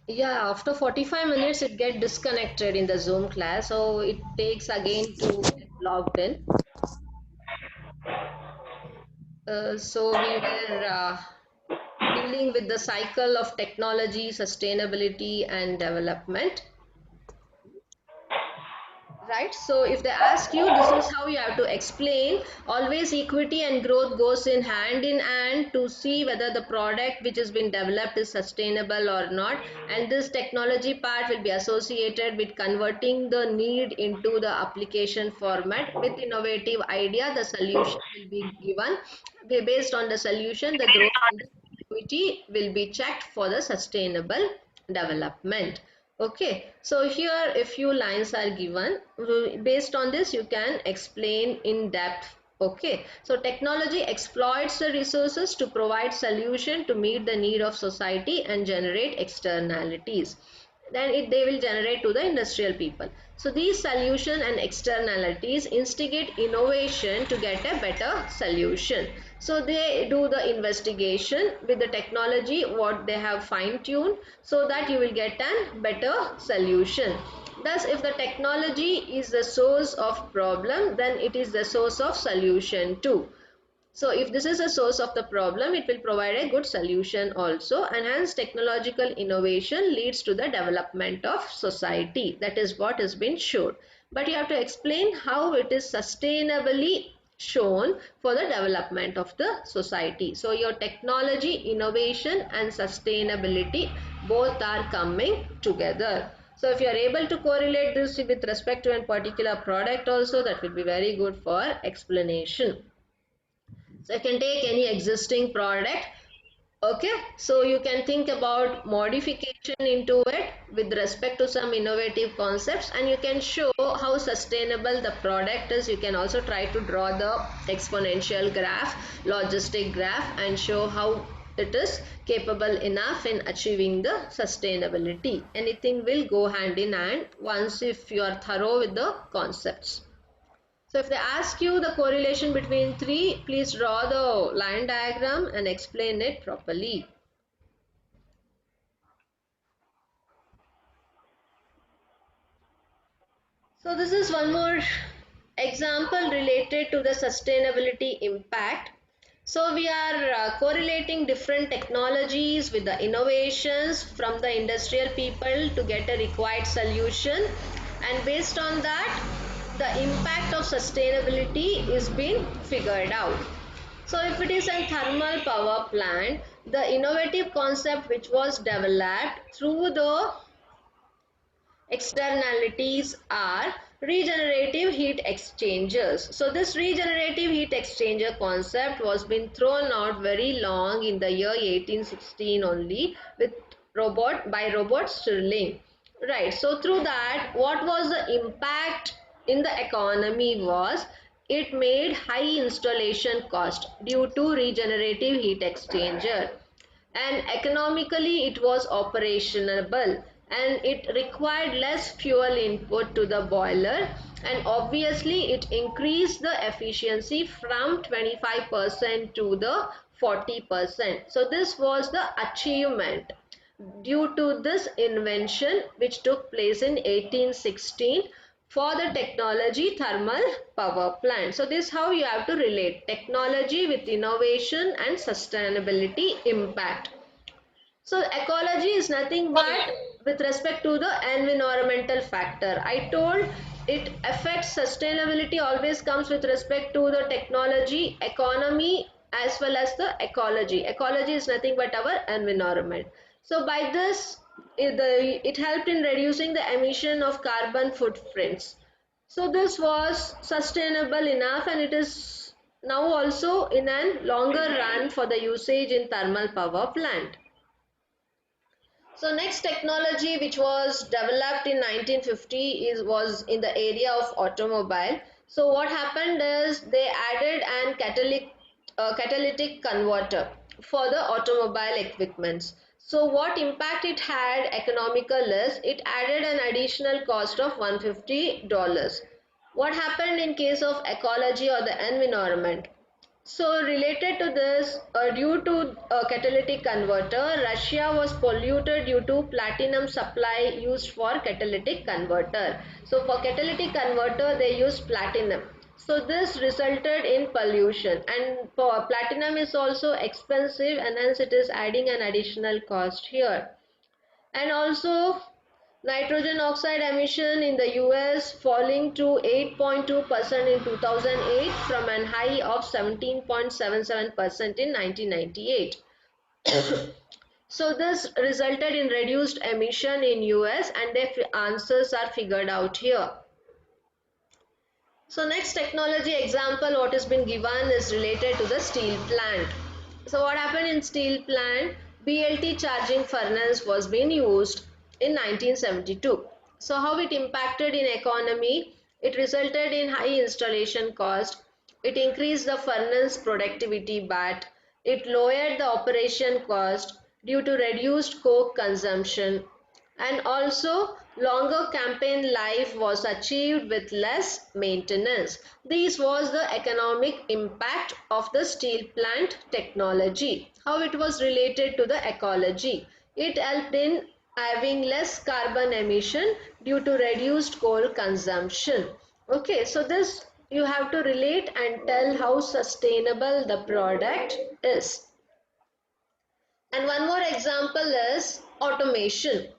Yeah, after 45 minutes it get disconnected in the Zoom class, so it takes again to get logged in. So we were dealing with the cycle of technology, sustainability, and development. Right, so if they ask you, this is how you have to explain. Always equity and growth goes in hand to see whether the product which has been developed is sustainable or not. And this technology part will be associated with converting the need into the application format. With innovative idea, the solution will be given. Based on the solution, the growth and the equity will be checked for the sustainable development. Okay, so here a few lines are given. Based on this, you can explain in depth. Okay, so technology exploits the resources to provide solution to meet the need of society and generate externalities. Then they will generate to the industrial people. So these solution and externalities instigate innovation to get a better solution. So they do the investigation with the technology what they have fine tuned, so that you will get a better solution. Thus, if the technology is the source of problem, then it is the source of solution too. So if this is a source of the problem, it will provide a good solution also, and hence technological innovation leads to the development of society. That is what has been shown. But you have to explain how it is sustainably shown for the development of the society. So your technology, innovation and sustainability both are coming together. So if you are able to correlate this with respect to a particular product also, that will be very good for explanation. So you can take any existing product. Okay, so you can think about modification into it with respect to some innovative concepts, and you can show how sustainable the product is. You can also try to draw the exponential graph, logistic graph, and show how it is capable enough in achieving the sustainability. Anything will go hand in hand once if you are thorough with the concepts. So if they ask you the correlation between three, please draw the line diagram and explain it properly. So this is one more example related to the sustainability impact. So we are correlating different technologies with the innovations from the industrial people to get a required solution, and based on that the impact of sustainability is being figured out. So if it is a thermal power plant, the innovative concept which was developed through the externalities are regenerative heat exchangers. So this regenerative heat exchanger concept was been thrown out very long in the year 1816 only with robot Stirling. Right. So through that, what was the impact in the economy was it made high installation cost due to regenerative heat exchanger, and economically it was operationable, and it required less fuel input to the boiler, and obviously it increased the efficiency from 25% to the 40%. So this was the achievement due to this invention which took place in 1816 for the technology thermal power plant. So this is how you have to relate technology with innovation and sustainability impact. So ecology is nothing but with respect to the environmental factor. I told it affects sustainability always comes with respect to the technology, economy as well as the ecology. Ecology is nothing but our environment. So by this, it helped in reducing the emission of carbon footprints. So this was sustainable enough, and it is now also in a longer run for the usage in thermal power plant. So next technology which was developed in 1950 was in the area of automobile. So what happened is they added an catalytic converter for the automobile equipments. So what impact it had economical is it added an additional cost of $150. What happened in case of ecology or the environment? So related to this, due to catalytic converter, Russia was polluted due to platinum supply used for catalytic converter. So for catalytic converter, they used platinum. So this resulted in pollution, and for platinum is also expensive, and hence it is adding an additional cost here. And also nitrogen oxide emission in the US falling to 8.2% in 2008 from an high of 17.77% in 1998. So this resulted in reduced emission in US, and their answers are figured out here. So next technology example what has been given is related to the steel plant. So what happened in steel plant? BLT charging furnace was being used in 1972. So how it impacted in economy? It resulted in high installation cost. It increased the furnace productivity, but it lowered the operation cost due to reduced coke consumption, and also longer campaign life was achieved with less maintenance. This was the economic impact of the steel plant technology. How it was related to the ecology? It helped in having less carbon emission due to reduced coal consumption. Okay, so this you have to relate and tell how sustainable the product is. And one more example is automation.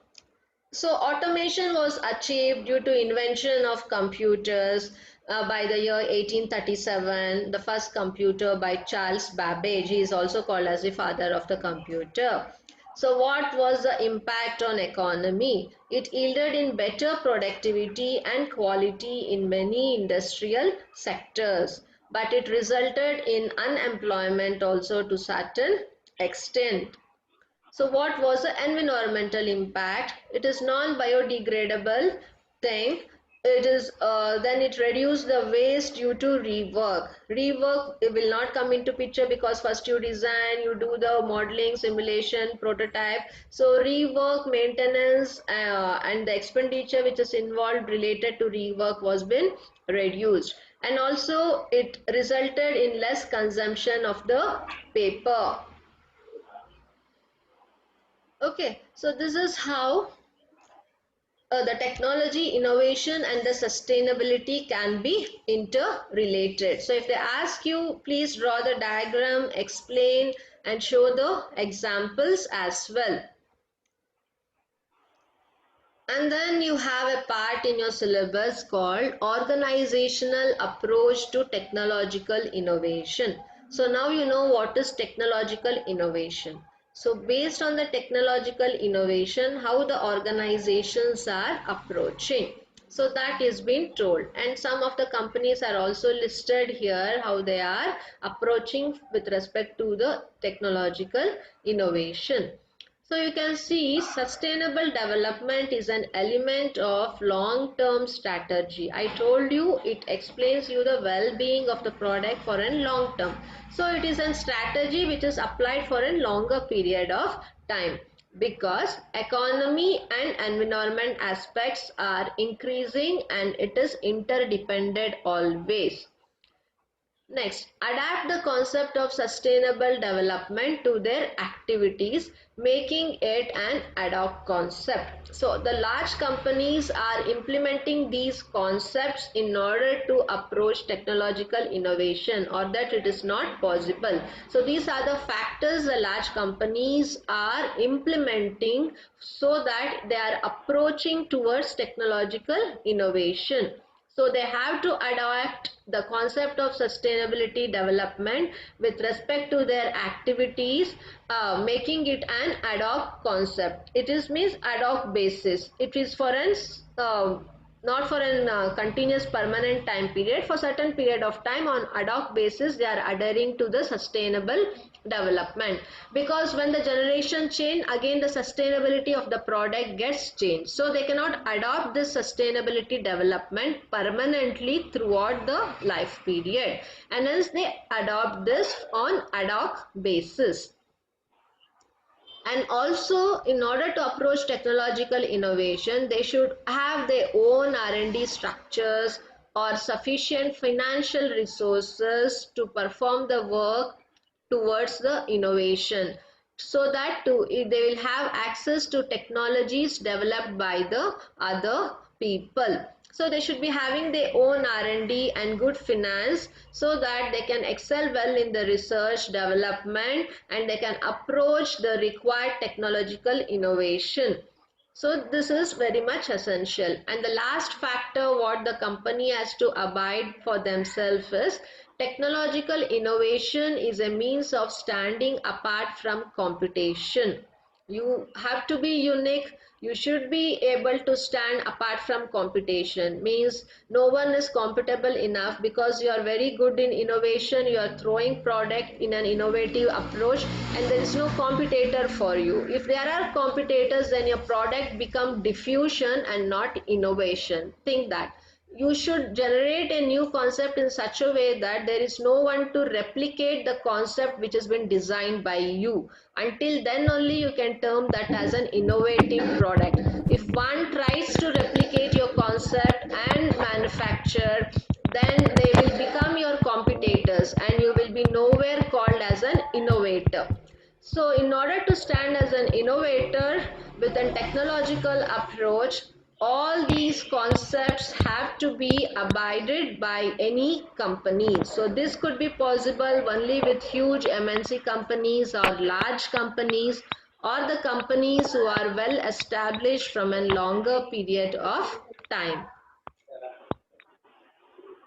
So automation was achieved due to invention of computers by the year 1837. The first computer by Charles Babbage. He is also called as the father of the computer. So what was the impact on economy? It yielded in better productivity and quality in many industrial sectors, but it resulted in unemployment also to certain extent. So what was the environmental impact? It is non-biodegradable thing. It is then it reduced the waste due to rework. Rework it will not come into picture because first you design, you do the modeling, simulation, prototype. So rework, maintenance, and the expenditure which is involved related to rework was been reduced, and also it resulted in less consumption of the paper. Okay, so this is how the technology innovation and the sustainability can be interrelated. So if they ask you, please draw the diagram, explain and show the examples as well. And then you have a part in your syllabus called organizational approach to technological innovation. So now you know what is technological innovation. So based on the technological innovation, how the organizations are approaching. So that is being told, and some of the companies are also listed here how they are approaching with respect to the technological innovation. So you can see sustainable development is an element of long-term strategy. I told you it explains you the well-being of the product for a long term. So it is a strategy which is applied for a longer period of time, because economy and environment aspects are increasing and it is interdependent always. Next, adapt the concept of sustainable development to their activities, making it an ad hoc concept. So, the large companies are implementing these concepts in order to approach technological innovation, or that it is not possible. So, these are the factors the large companies are implementing so that they are approaching towards technological innovation. So they have to adapt the concept of sustainability development with respect to their activities, making it an ad hoc concept. It is means ad hoc basis. It is for an not for an continuous permanent time period. For certain period of time on ad hoc basis they are adhering to the sustainable development, because when the generation change again the sustainability of the product gets changed, so they cannot adopt this sustainability development permanently throughout the life period, and hence they adopt this on ad hoc basis. And also in order to approach technological innovation they should have their own R&D structures, or sufficient financial resources to perform the work towards the innovation, so that they will have access to technologies developed by the other people. So they should be having their own R&D and good finance, so that they can excel well in the research development and they can approach the required technological innovation. So this is very much essential. And the last factor what the company has to abide for themselves is technological innovation is a means of standing apart from competition. You have to be unique. You should be able to stand apart from competition. Means no one is compatible enough because you are very good in innovation. You are throwing product in an innovative approach, and there is no competitor for you. If there are competitors, then your product become diffusion and not innovation. Think that you should generate a new concept in such a way that there is no one to replicate the concept which has been designed by you. Until then only you can term that as an innovative product. If one tries to replicate your concept and manufacture, then they will become your competitors and you will be nowhere called as an innovator. So in order to stand as an innovator with a technological approach, all these concepts have to be abided by any company. So this could be possible only with huge MNC companies or large companies, or the companies who are well established from a longer period of time.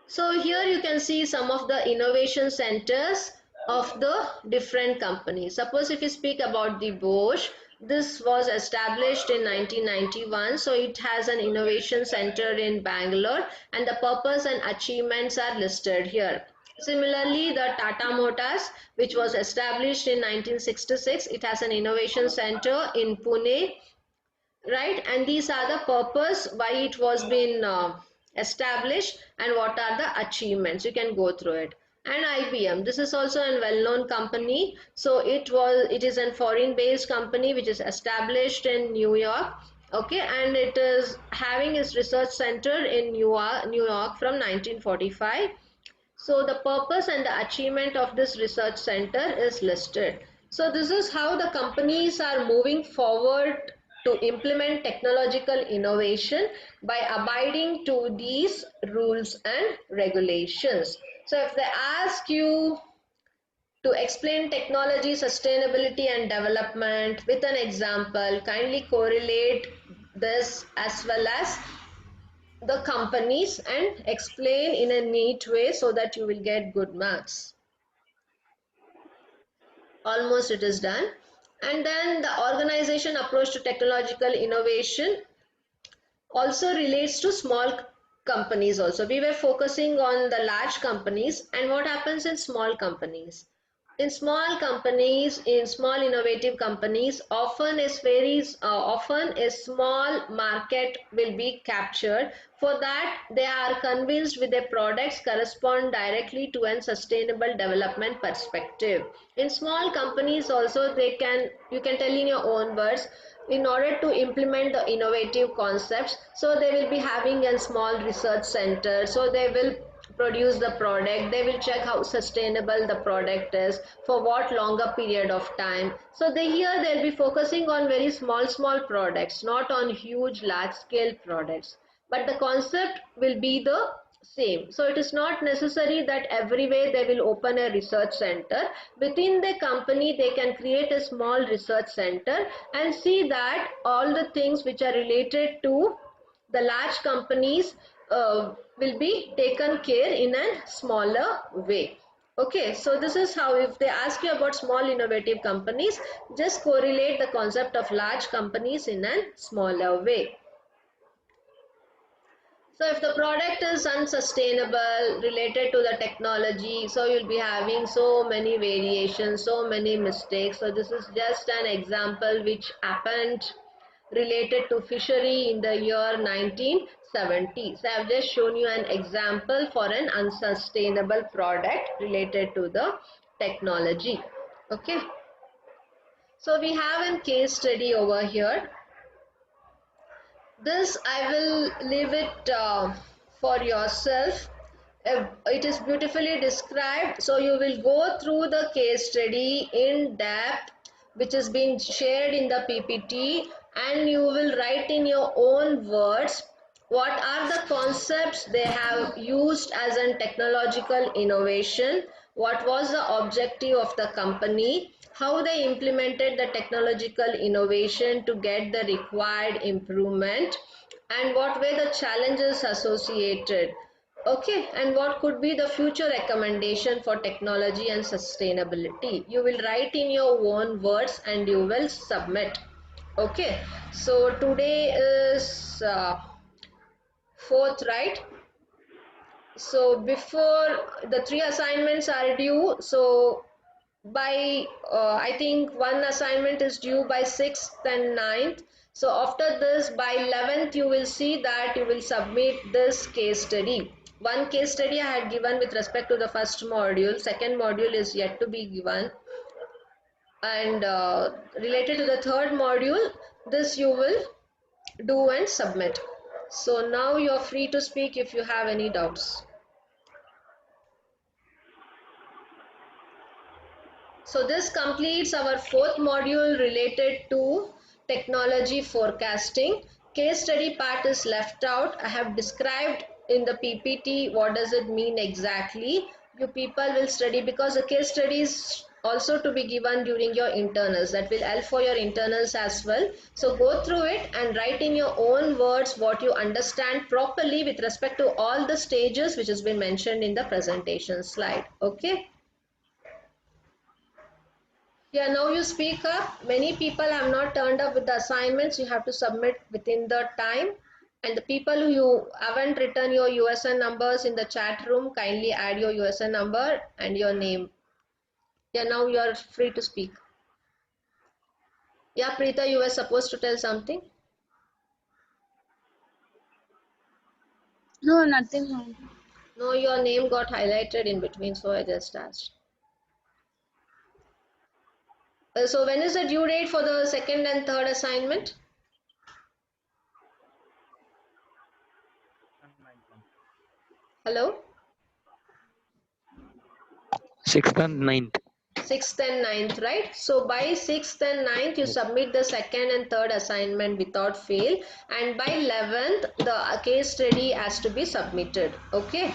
So here you can see some of the innovation centers of the different companies. Suppose if you speak about the Bosch, this was established in 1991. So it has an innovation center in Bangalore and the purpose and achievements are listed here. Similarly, the Tata Motors, which was established in 1966, it has an innovation center in Pune, right? And these are the purpose why it was been established and what are the achievements. You can go through it. And IBM, this is also a well-known company. So it is a foreign based company which is established in New York. Okay, and it is having its research center in New York from 1945. So the purpose and the achievement of this research center is listed. So this is how the companies are moving forward to implement technological innovation by abiding to these rules and regulations. So if they ask you to explain technology, sustainability and development with an example, kindly correlate this as well as the companies and explain in a neat way so that you will get good marks. Almost it is done. And then the organization approach to technological innovation also relates to small companies also. We were focusing on the large companies and what happens in small companies. In small companies, in small innovative companies, often a small market will be captured. For that, they are convinced with their products correspond directly to a sustainable development perspective. In small companies also, you can tell in your own words, in order to implement the innovative concepts, so they will be having a small research center, so they will produce the product, they will check how sustainable the product is for what longer period of time. So they'll be focusing on very small products, not on huge large scale products, but the concept will be the same. So it is not necessary that everywhere they will open a research center. Within the company they can create a small research center and see that all the things which are related to the large companies will be taken care in a smaller way. Okay, so this is how, if they ask you about small innovative companies, just correlate the concept of large companies in a smaller way. So if the product is unsustainable related to the technology, so you'll be having so many variations, so many mistakes. So this is just an example which happened related to fishery in the year 1970. So I've just shown you an example for an unsustainable product related to the technology. Okay. So we have a case study over here. This I will leave it for yourself. It is beautifully described. So you will go through the case study in depth, which is being shared in the PPT, and you will write in your own words what are the concepts they have used as a technological innovation, what was the objective of the company, how they implemented the technological innovation to get the required improvement, and what were the challenges associated. Okay, and what could be the future recommendation for technology and sustainability? You will write in your own words and you will submit. Okay, so today is 4th, right? So before the 3 assignments are due, so by I think one assignment is due by 6th and 9th. So after this, by 11th, you will see that you will submit this case study. One case study I had given with respect to the first module. Second module is yet to be given. And related to the third module, this you will do and submit. So now you are free to speak if you have any doubts. So this completes our 4th module related to technology forecasting. Case study part is left out. I have described in the PPT what does it mean exactly. You people will study because the case study is also to be given during your internals. That will help for your internals as well. So go through it and write in your own words what you understand properly with respect to all the stages which has been mentioned in the presentation slide. Okay. Yeah, now you speak up. Many people have not turned up with the assignments. You have to submit within the time. And the people who haven't written your USN numbers in the chat room, kindly add your USN number and your name. Yeah, now you are free to speak. Yeah, Preeta, you were supposed to tell something. No, nothing, ma'am. No, your name got highlighted in between, so I just asked. So when is the due date for the second and third assignment? Hello? 6th and 9th. 6th and 9th, right? So by 6th and 9th, you Yes. submit the second and third assignment without fail. And by 11th, the case study has to be submitted. Okay.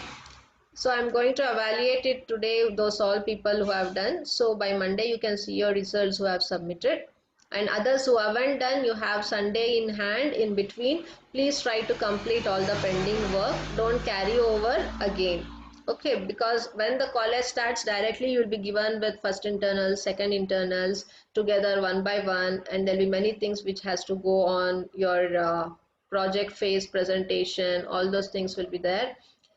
So I'm going to evaluate it today, those all people who have done. So by Monday, you can see your results who have submitted. And others who haven't done, you have Sunday in hand in between. Please try to complete all the pending work. Don't carry over again. Okay, because when the college starts directly, you will be given with first internals, second internals together one by one, and there'll be many things which has to go on your project phase presentation. All those things will be there.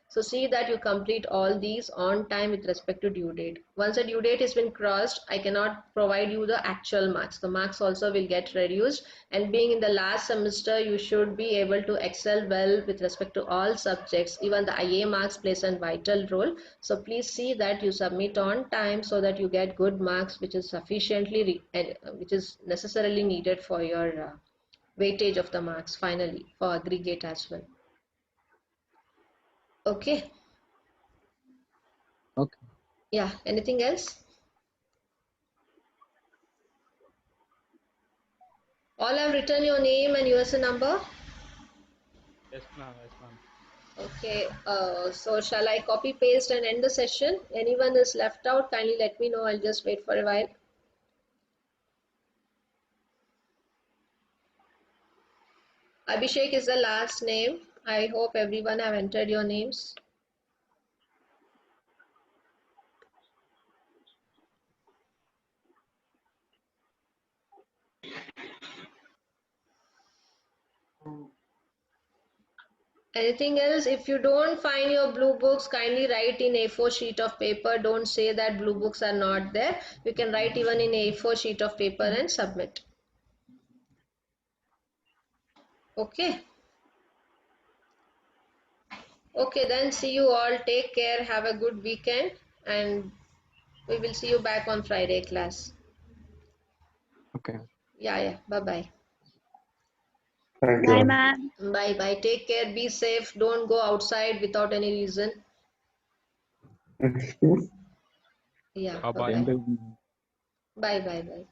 So see that you complete all these on time with respect to due date. Once the due date has been crossed, I cannot provide you the actual marks. The marks also will get reduced, and being in the last semester, you should be able to excel well with respect to all subjects. Even the IA marks plays a vital role. So please see that you submit on time so that you get good marks which is sufficiently which is necessarily needed for your weightage of the marks finally for aggregate as well. Okay. Okay. Yeah, anything else? All have written your name and USN number. Yes, ma'am. Yes, ma'am. Okay, so shall I copy paste and end the session? Anyone is left out, kindly let me know. I'll just wait for a while. Abhishek is the last name. I hope everyone have entered your names. Anything else? If you don't find your blue books, kindly write in A4 sheet of paper. Don't say that blue books are not there. You can write even in A4 sheet of paper and submit. Okay. Okay, then see you all. Take care. Have a good weekend. And we will see you back on Friday class. Okay. Yeah, yeah. Bye bye. Thank Bye, you. ma'am. Bye bye. Take care. Be safe. Don't go outside without any reason. Yeah. Bye Bye bye. bye. Thank you. Bye bye bye.